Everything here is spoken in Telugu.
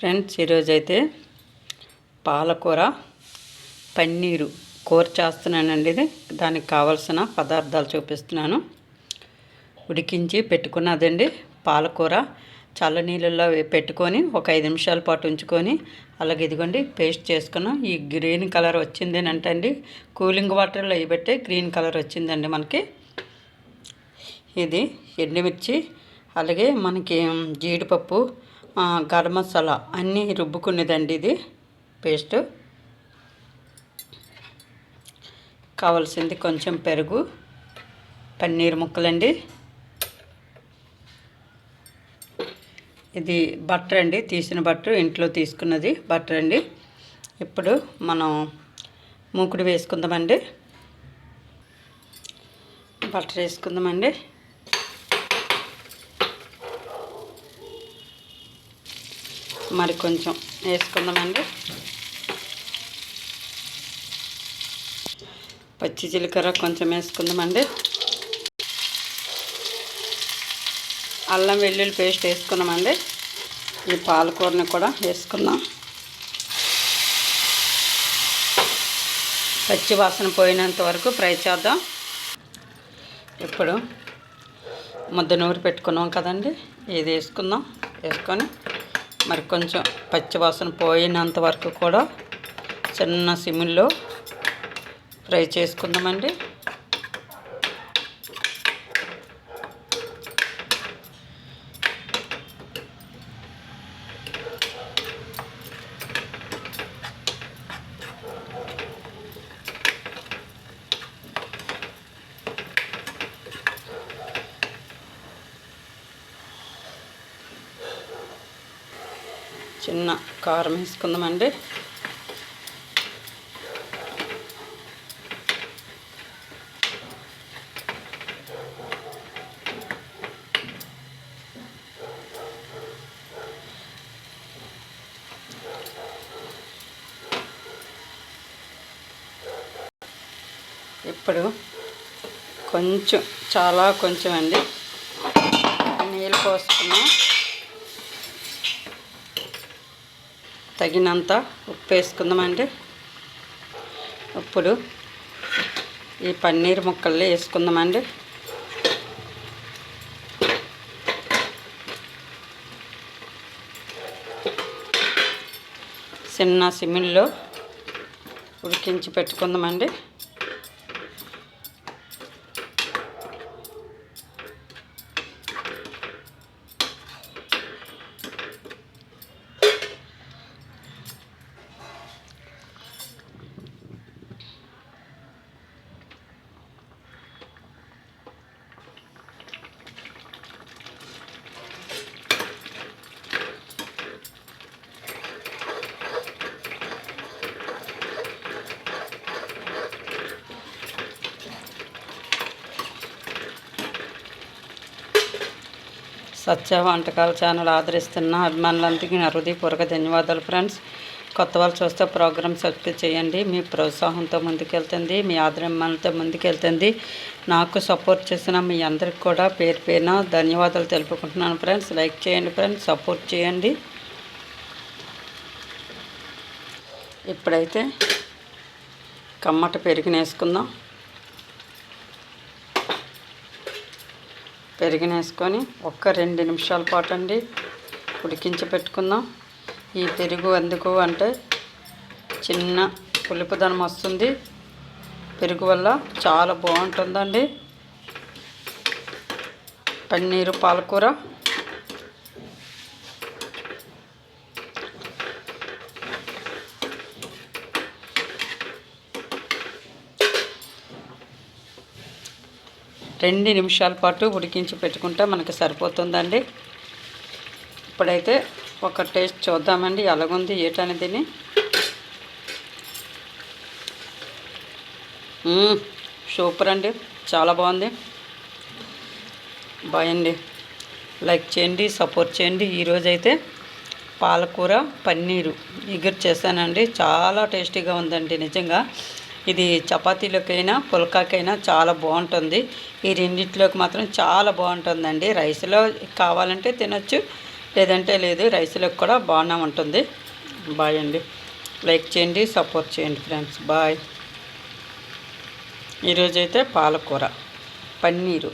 ఫ్రెండ్స్, ఈరోజైతే పాలకూర పన్నీరు కూర చేస్తున్నానండి. దానికి కావాల్సిన పదార్థాలు చూపిస్తున్నాను. ఉడికించి పెట్టుకున్నదండి పాలకూర. చల్ల నీళ్ళల్లో పెట్టుకొని ఒక 5 నిమిషాల పాటు ఉంచుకొని అలాగే ఇదిగోండి పేస్ట్ చేసుకున్నాం. ఈ గ్రీన్ కలర్ వచ్చింది అంటండి, కూలింగ్ వాటర్లో వేయబట్టే గ్రీన్ కలర్ వచ్చిందండి మనకి. ఇది ఎండుమిర్చి, అలాగే మనకి జీడిపప్పు, గరం మసాలా అన్నీ రుబ్బుకునేదండి. ఇది పేస్ట్. కావాల్సింది కొంచెం పెరుగు, పన్నీర్ ముక్కలండి. ఇది బటర్ అండి, తీసిన బటర్, ఇంట్లో తీసుకున్నది బటర్ అండి. ఇప్పుడు మనం మూకుడు వేసుకుందామండి. బటర్ వేసుకుందామండి. మరి కొంచెం వేసుకుందామండి. పచ్చి జీలకర్ర కొంచెం వేసుకుందామండి. అల్లం వెల్లుల్లి పేస్ట్ వేసుకున్నామండి. ఈ పాలకూరని కూడా వేసుకుందాం. పచ్చి వాసన పోయినంత వరకు ఫ్రై చేద్దాం. ఇప్పుడు ముద్ద నూరి పెట్టుకున్నాం కదండి, ఇది వేసుకుందాం. వేసుకొని మరి కొంచెం పచ్చి వాసన పోయినంత వరకు కూడా చిన్న సిమ్లో ఫ్రై చేసుకుందామండి. చిన్న కారం వేసుకుందామండి. ఇప్పుడు కొంచెం, చాలా కొంచెం అండి నీళ్ళు పోసుకున్నాం. తగినంత ఉప్పు వేసుకుందామండి. ఇప్పుడు ఈ పన్నీర్ ముక్కల్ని వేసుకుందామండి. చిన్న సిమ్లో ఉడికించి పెట్టుకుందామండి. సత్య వంటకాల ఛానల్ ఆదరిస్తున్న అభిమానులందరికీ నా హృదయపూర్వక ధన్యవాదాలు ఫ్రెండ్స్. కొత్త వాళ్ళు చూస్తే ప్రోగ్రామ్ సబ్స్క్రైబ్ చేయండి. మీ ప్రోత్సాహంతో ముందుకెళ్తుంది, మీ ఆదరణతో ముందుకెళ్తుంది. నాకు సపోర్ట్ చేసిన మీ అందరికి కూడా పేరు పేరున ధన్యవాదాలు తెలుపుకుంటున్నాను ఫ్రెండ్స్. లైక్ చేయండి ఫ్రెండ్స్, సపోర్ట్ చేయండి. ఇప్పుడైతే కమ్మట పెరుగుని వేసుకుందాం. పెరుగునేసుకొని ఒక్క 2 నిమిషాల పాటు అండి ఉడికించి పెట్టుకుందాం. ఈ పెరుగు ఎందుకు అంటే చిన్న పులుపుదనం వస్తుంది. పెరుగు వల్ల చాలా బాగుంటుందండి పన్నీరు పాలకూర. రెండు నిమిషాల పాటు ఉడికించి పెట్టుకుంటే మనకి సరిపోతుందండి. ఇప్పుడైతే ఒక టేస్ట్ చూద్దామండి ఎలాగుంది ఏటనేది. సూపర్ అండి, చాలా బాగుంది. బాయండి, లైక్ చేయండి, సపోర్ట్ చేయండి. ఈరోజైతే పాలకూర పన్నీరు ఎగురు చేశానండి. చాలా టేస్టీగా ఉందండి నిజంగా. ఇది చపాతీలోకైనా పుల్కాకైనా చాలా బాగుంటుంది. ఈ రెండిట్లోకి మాత్రం చాలా బాగుంటుందండి. రైస్లో కావాలంటే తినొచ్చు, లేదంటే లేదు, రైస్లోకి కూడా బాగానే ఉంటుంది. బాయ్ అండి. లైక్ చేయండి, సపోర్ట్ చేయండి ఫ్రెండ్స్. బాయ్. ఈరోజైతే పాలకూర, పన్నీరు.